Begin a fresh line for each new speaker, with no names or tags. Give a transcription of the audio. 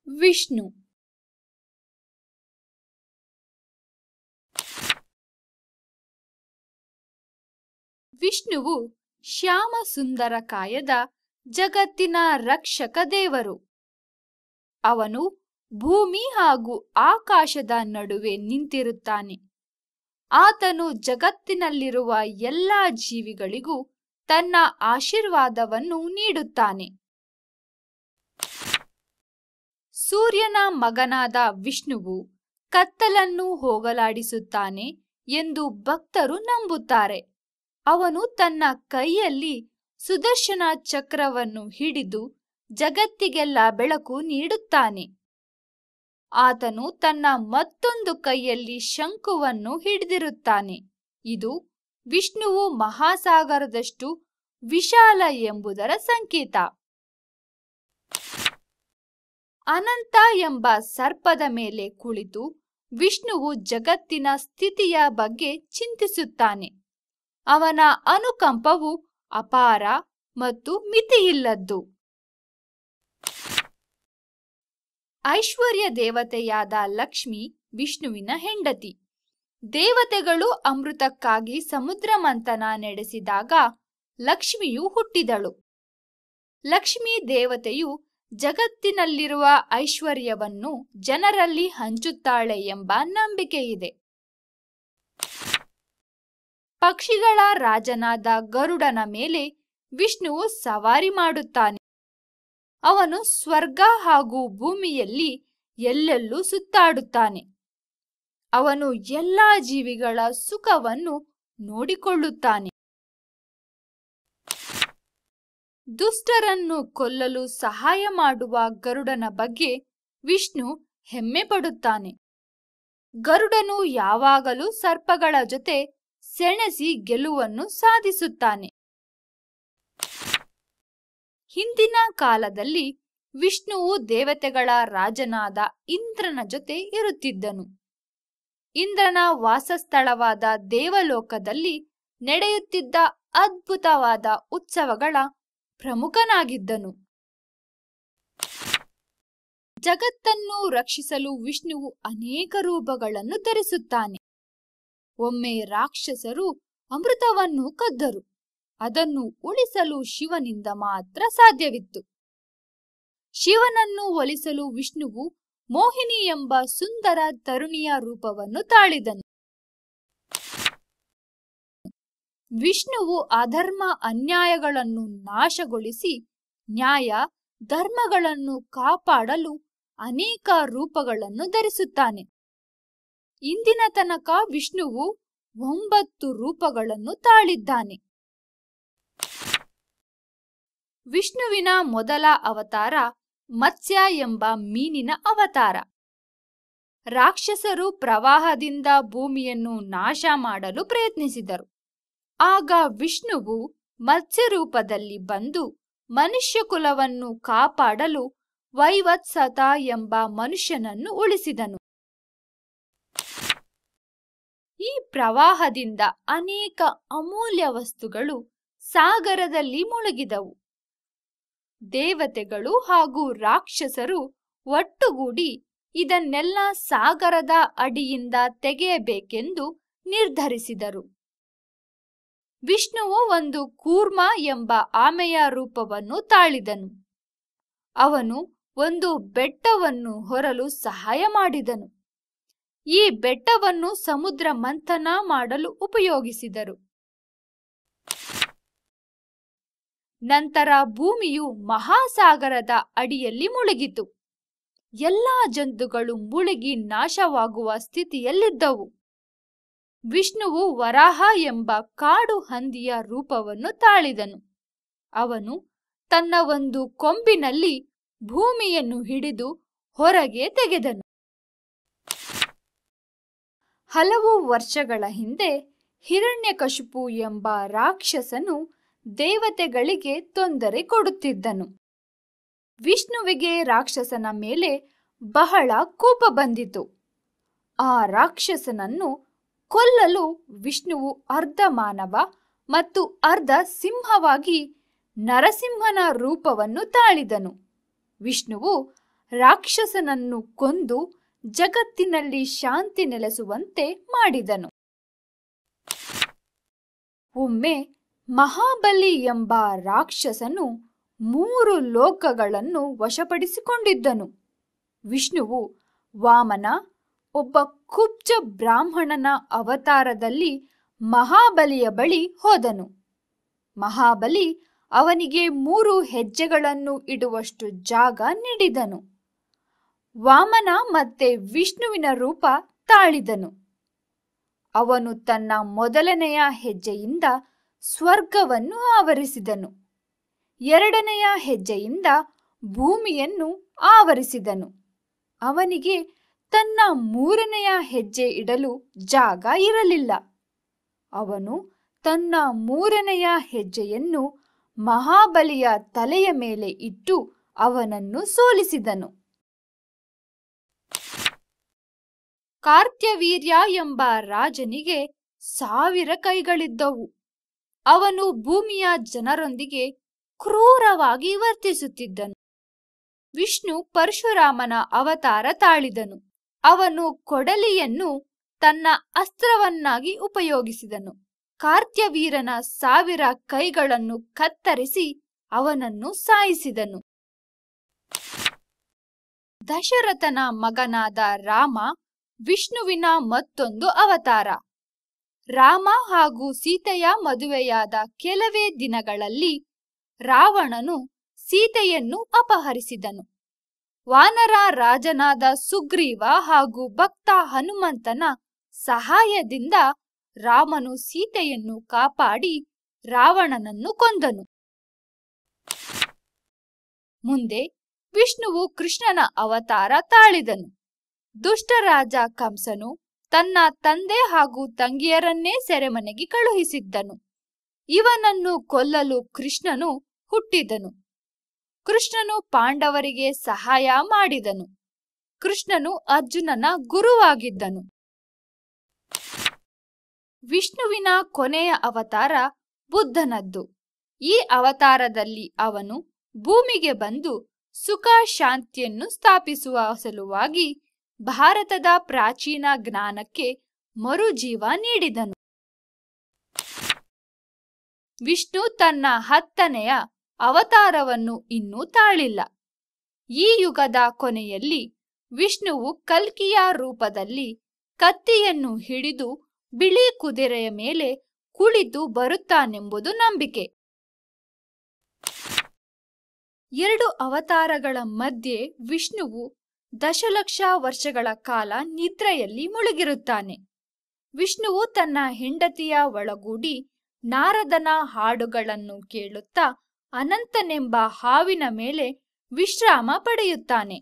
ವಿಷ್ಣು. ವಿಷ್ಣುವು ಶ್ಯಾಮ ಸುಂದರ ಕಾಯದ ಜಗತ್ತಿನ ರಕ್ಷಕ ದೇವರು. ಅವನು ಭೂಮಿ ಹಾಗೂ ಆಕಾಶದ ನಡುವೆ ನಿಂತಿರುತ್ತಾನೆ. ಆತನು ಜಗತ್ತಿನಲ್ಲಿರುವ ಎಲ್ಲ ಜೀವಿಗಳಿಗೂ ತನ್ನ ಆಶೀರ್ವಾದವನ್ನು ನೀಡುತ್ತಾನೆ. ಸೂರ್ಯನ ಮಗನಾದ ವಿಷ್ಣುವು ಕತ್ತಲನ್ನು ಹೋಗಲಾಡಿಸುತ್ತಾನೆ ಎಂದು ಭಕ್ತರು ನಂಬುತ್ತಾರೆ. ಅವನು ತನ್ನ ಕೈಯಲ್ಲಿ ಸುದರ್ಶನ ಚಕ್ರವನ್ನು ಹಿಡಿದು ಜಗತ್ತಿಗೆಲ್ಲ ಬೆಳಕು ನೀಡುತ್ತಾನೆ. ಆತನು ತನ್ನ ಮತ್ತೊಂದು ಕೈಯಲ್ಲಿ ಶಂಖವನ್ನು ಹಿಡಿದಿರುತ್ತಾನೆ. ಇದು ವಿಷ್ಣುವು ಮಹಾಸಾಗರದಷ್ಟು ವಿಶಾಲ ಎಂಬುದರ ಸಂಕೇತ. ಅನಂತ ಎಂಬ ಸರ್ಪದ ಮೇಲೆ ಕುಳಿತು ವಿಷ್ಣುವು ಜಗತ್ತಿನ ಸ್ಥಿತಿಯ ಬಗ್ಗೆ ಚಿಂತಿಸುತ್ತಾನೆ. ಅವನ ಅನುಕಂಪವು ಅಪಾರ ಮತ್ತು ಮಿತಿಯಿಲ್ಲದ್ದು. ಐಶ್ವರ್ಯ ದೇವತೆಯಾದ ಲಕ್ಷ್ಮಿ ವಿಷ್ಣುವಿನ ಹೆಂಡತಿ. ದೇವತೆಗಳು ಅಮೃತಕ್ಕಾಗಿ ಸಮುದ್ರ ಮಂಥನ ನಡೆಸಿದಾಗ ಲಕ್ಷ್ಮಿಯು ಹುಟ್ಟಿದಳು. ಲಕ್ಷ್ಮೀ ದೇವತೆಯು ಜಗತ್ತಿನಲ್ಲಿರುವ ಐಶ್ವರ್ಯವನ್ನು ಜನರಲ್ಲಿ ಹಂಚುತ್ತಾಳೆ ಎಂಬ ನಂಬಿಕೆಯಿದೆ. ಪಕ್ಷಿಗಳ ರಾಜನಾದ ಗರುಡನ ಮೇಲೆ ವಿಷ್ಣುವು ಸವಾರಿ ಮಾಡುತ್ತಾನೆ. ಅವನು ಸ್ವರ್ಗ ಹಾಗೂ ಭೂಮಿಯಲ್ಲಿ ಎಲ್ಲೆಲ್ಲೂ ಸುತ್ತಾಡುತ್ತಾನೆ. ಅವನು ಎಲ್ಲ ಜೀವಿಗಳ ಸುಖವನ್ನು ನೋಡಿಕೊಳ್ಳುತ್ತಾನೆ. ದುಷ್ಟರನ್ನು ಕೊಲ್ಲಲು ಸಹಾಯ ಮಾಡುವ ಗರುಡನ ಬಗ್ಗೆ ವಿಷ್ಣು ಹೆಮ್ಮೆ ಪಡುತ್ತಾನೆ. ಗರುಡನು ಯಾವಾಗಲೂ ಸರ್ಪಗಳ ಜೊತೆ ಸೆಣಸಿ ಗೆಲುವನ್ನು ಸಾಧಿಸುತ್ತಾನೆ. ಹಿಂದಿನ ಕಾಲದಲ್ಲಿ ವಿಷ್ಣುವು ದೇವತೆಗಳ ರಾಜನಾದ ಇಂದ್ರನ ಜೊತೆ ಇರುತ್ತಿದ್ದನು. ಇಂದ್ರನ ವಾಸಸ್ಥಳವಾದ ದೇವಲೋಕದಲ್ಲಿ ನಡೆಯುತ್ತಿದ್ದ ಅದ್ಭುತವಾದ ಉತ್ಸವಗಳ ಪ್ರಮುಖನಾಗಿದ್ದನು. ಜಗತ್ತನ್ನು ರಕ್ಷಿಸಲು ವಿಷ್ಣುವು ಅನೇಕ ರೂಪಗಳನ್ನು ಧರಿಸುತ್ತಾನೆ. ಒಮ್ಮೆ ರಾಕ್ಷಸರು ಅಮೃತವನ್ನು ಕದ್ದರು. ಅದನ್ನು ಉಳಿಸಲು ಶಿವನಿಂದ ಮಾತ್ರ ಸಾಧ್ಯವಿತ್ತು. ಶಿವನನ್ನು ಒಲಿಸಲು ವಿಷ್ಣುವು ಮೋಹಿನಿ ಎಂಬ ಸುಂದರ ತರುಣಿಯ ರೂಪವನ್ನು ತಾಳಿದನು. ವಿಷ್ಣುವು ಅಧರ್ಮ ಅನ್ಯಾಯಗಳನ್ನು ನಾಶಗೊಳಿಸಿ ನ್ಯಾಯ ಧರ್ಮಗಳನ್ನು ಕಾಪಾಡಲು ಅನೇಕ ರೂಪಗಳನ್ನು ಧರಿಸುತ್ತಾನೆ. ಇಂದಿನ ತನಕ ವಿಷ್ಣುವು 9 ರೂಪಗಳನ್ನು ತಾಳಿದ್ದಾನೆ. ವಿಷ್ಣುವಿನ ಮೊದಲ ಅವತಾರ ಮತ್ಸ್ಯ ಎಂಬ ಮೀನಿನ ಅವತಾರ. ರಾಕ್ಷಸರು ಪ್ರವಾಹದಿಂದ ಭೂಮಿಯನ್ನು ನಾಶ ಮಾಡಲು ಪ್ರಯತ್ನಿಸಿದರು. ಆಗ ವಿಷ್ಣುವು ಮತ್ಸ್ಯ ರೂಪದಲ್ಲಿ ಬಂದು ಮನುಷ್ಯ ಕುಲವನ್ನು ಕಾಪಾಡಲು ವೈವತ್ಸತ ಎಂಬ ಮನುಷ್ಯನನ್ನು ಉಳಿಸಿದನು. ಈ ಪ್ರವಾಹದಿಂದ ಅನೇಕ ಅಮೂಲ್ಯ ವಸ್ತುಗಳು ಸಾಗರದಲ್ಲಿ ಮುಳುಗಿದವು. ದೇವತೆಗಳು ಹಾಗೂ ರಾಕ್ಷಸರು ಒಟ್ಟುಗೂಡಿ ಇದನ್ನೆಲ್ಲ ಸಾಗರದ ಅಡಿಯಿಂದ ತೆಗೆಯಬೇಕೆಂದು ನಿರ್ಧರಿಸಿದರು. ವಿಷ್ಣುವು ಒಂದು ಕೂರ್ಮ ಎಂಬ ಆಮೆಯ ರೂಪವನ್ನು ತಾಳಿದನು. ಅವನು ಒಂದು ಬೆಟ್ಟವನ್ನು ಹೊರಲು ಸಹಾಯ ಮಾಡಿದನು. ಈ ಬೆಟ್ಟವನ್ನು ಸಮುದ್ರ ಮಂಥನ ಮಾಡಲು ಉಪಯೋಗಿಸಿದರು. ನಂತರ ಭೂಮಿಯು ಮಹಾಸಾಗರದ ಅಡಿಯಲ್ಲಿ ಮುಳುಗಿತು. ಎಲ್ಲಾ ಜಂತುಗಳು ಮುಳುಗಿ ನಾಶವಾಗುವ ಸ್ಥಿತಿಯಲ್ಲಿದ್ದವು. ವಿಷ್ಣುವು ವರಾಹ ಎಂಬ ಕಾಡು ಹಂದಿಯ ರೂಪವನ್ನು ತಾಳಿದನು. ಅವನು ತನ್ನ ಒಂದು ಕೊಂಬಿನಲ್ಲಿ ಭೂಮಿಯನ್ನು ಹಿಡಿದು ಹೊರಗೆ ತೆಗೆದನು. ಹಲವು ವರ್ಷಗಳ ಹಿಂದೆ ಹಿರಣ್ಯಕಶಿಪು ಎಂಬ ರಾಕ್ಷಸನು ದೇವತೆಗಳಿಗೆ ತೊಂದರೆ ಕೊಡುತ್ತಿದ್ದನು. ವಿಷ್ಣುವಿಗೆ ರಾಕ್ಷಸನ ಮೇಲೆ ಬಹಳ ಕೋಪ ಬಂದಿತು. ಆ ರಾಕ್ಷಸನನ್ನು ಕೊಲ್ಲಲು ವಿಷ್ಣುವು ಅರ್ಧ ಮಾನವ ಮತ್ತು ಅರ್ಧ ಸಿಂಹವಾಗಿ ನರಸಿಂಹನ ರೂಪವನ್ನು ತಾಳಿದನು. ವಿಷ್ಣುವು ರಾಕ್ಷಸನನ್ನು ಕೊಂದು ಜಗತ್ತಿನಲ್ಲಿ ಶಾಂತಿ ನೆಲೆಸುವಂತೆ ಮಾಡಿದನು. ಒಮ್ಮೆ ಮಹಾಬಲಿ ಎಂಬ ರಾಕ್ಷಸನು 3 ಲೋಕಗಳನ್ನು ವಶಪಡಿಸಿಕೊಂಡಿದ್ದನು. ವಿಷ್ಣುವು ವಾಮನ, ಒಬ್ಬ ಕುಬ್ಜ ಬ್ರಾಹ್ಮಣನ ಅವತಾರದಲ್ಲಿ ಮಹಾಬಲಿಯ ಬಳಿ ಹೋದನು. ಮಹಾಬಲಿ ಅವನಿಗೆ 3 ಹೆಜ್ಜೆಗಳನ್ನು ಇಡುವಷ್ಟು ಜಾಗ ನೀಡಿದನು. ವಾಮನ ಮತ್ತೆ ವಿಷ್ಣುವಿನ ರೂಪ ತಾಳಿದನು. ಅವನು ತನ್ನ ಮೊದಲನೆಯ ಹೆಜ್ಜೆಯಿಂದ ಸ್ವರ್ಗವನ್ನು ಆವರಿಸಿದನು. 2ನೆಯ ಹೆಜ್ಜೆಯಿಂದ ಭೂಮಿಯನ್ನು ಆವರಿಸಿದನು. ಅವನಿಗೆ ತನ್ನ 3ನೆಯ ಹೆಜ್ಜೆ ಇಡಲು ಜಾಗ ಇರಲಿಲ್ಲ. ಅವನು ತನ್ನ 3ನೆಯ ಹೆಜ್ಜೆಯನ್ನು ಮಹಾಬಲಿಯ ತಲೆಯ ಮೇಲೆ ಇಟ್ಟು ಅವನನ್ನು ಸೋಲಿಸಿದನು. ಕಾರ್ತ್ಯವೀರ್ಯ ಎಂಬ ರಾಜನಿಗೆ 1000 ಕೈಗಳಿದ್ದವು. ಅವನು ಭೂಮಿಯ ಜನರೊಂದಿಗೆ ಕ್ರೂರವಾಗಿ ವರ್ತಿಸುತ್ತಿದ್ದನು. ವಿಷ್ಣು ಪರಶುರಾಮನ ಅವತಾರ ತಾಳಿದನು. ಅವನು ಕೊಡಲಿಯನ್ನು ತನ್ನ ಅಸ್ತ್ರವನ್ನಾಗಿ ಉಪಯೋಗಿಸಿದನು. ಕಾರ್ತ್ಯವೀರನ 1000 ಕೈಗಳನ್ನು ಕತ್ತರಿಸಿ ಅವನನ್ನು ಸಾಯಿಸಿದನು. ದಶರಥನ ಮಗನಾದ ರಾಮ ವಿಷ್ಣುವಿನ ಮತ್ತೊಂದು ಅವತಾರ. ರಾಮ ಹಾಗೂ ಸೀತೆಯ ಮದುವೆಯಾದ ಕೆಲವೇ ದಿನಗಳಲ್ಲಿ ರಾವಣನು ಸೀತೆಯನ್ನು ಅಪಹರಿಸಿದನು. ವಾನರ ರಾಜನಾದ ಸುಗ್ರೀವ ಹಾಗೂ ಭಕ್ತ ಹನುಮಂತನ ಸಹಾಯದಿಂದ ರಾಮನು ಸೀತೆಯನ್ನು ಕಾಪಾಡಿ ರಾವಣನನ್ನು ಕೊಂದನು. ಮುಂದೆ ವಿಷ್ಣುವು ಕೃಷ್ಣನ ಅವತಾರ ತಾಳಿದನು. ದುಷ್ಟರಾಜ ಕಂಸನು ತನ್ನ ತಂದೆ ಹಾಗೂ ತಂಗಿಯರನ್ನೇ ಸೆರೆಮನೆಗೆ ಕಳುಹಿಸಿದ್ದನು. ಇವನನ್ನು ಕೊಲ್ಲಲು ಕೃಷ್ಣನು ಹುಟ್ಟಿದನು. ಕೃಷ್ಣನು ಪಾಂಡವರಿಗೆ ಸಹಾಯ ಮಾಡಿದನು. ಕೃಷ್ಣನು ಅರ್ಜುನನ ಗುರುವಾಗಿದ್ದನು. ವಿಷ್ಣುವಿನ ಕೊನೆಯ ಅವತಾರ ಬುದ್ಧನದ್ದು. ಈ ಅವತಾರದಲ್ಲಿ ಅವನು ಭೂಮಿಗೆ ಬಂದು ಸುಖ ಶಾಂತಿಯನ್ನು ಸ್ಥಾಪಿಸುವ ಸಲುವಾಗಿ ಭಾರತದ ಪ್ರಾಚೀನ ಜ್ಞಾನಕ್ಕೆ ಮರುಜೀವ ನೀಡಿದನು. ವಿಷ್ಣು ತನ್ನ 10ನೆಯ ಅವತಾರವನ್ನು ಇನ್ನೂ ತಾಳಿಲ್ಲ. ಈ ಯುಗದ ಕೊನೆಯಲ್ಲಿ ವಿಷ್ಣುವು ಕಲ್ಕಿಯ ರೂಪದಲ್ಲಿ ಕತ್ತಿಯನ್ನು ಹಿಡಿದು ಬಿಳಿ ಕುದುರೆಯ ಮೇಲೆ ಕುಳಿತು ಬರುತ್ತಾನೆಂಬುದು ನಂಬಿಕೆ. 2 ಅವತಾರಗಳ ಮಧ್ಯೆ ವಿಷ್ಣುವು ದಶಲಕ್ಷ ವರ್ಷಗಳ ಕಾಲ ನಿದ್ರೆಯಲ್ಲಿ ಮುಳುಗಿರುತ್ತಾನೆ. ವಿಷ್ಣುವು ತನ್ನ ಹೆಂಡತಿಯ ಒಳಗೂಡಿ ನಾರದನ ಹಾಡುಗಳನ್ನು ಕೇಳುತ್ತಾ ಅನಂತನೆಂಬ ಹಾವಿನ ಮೇಲೆ ವಿಶ್ರಾಮ ಪಡೆಯುತ್ತಾನೆ.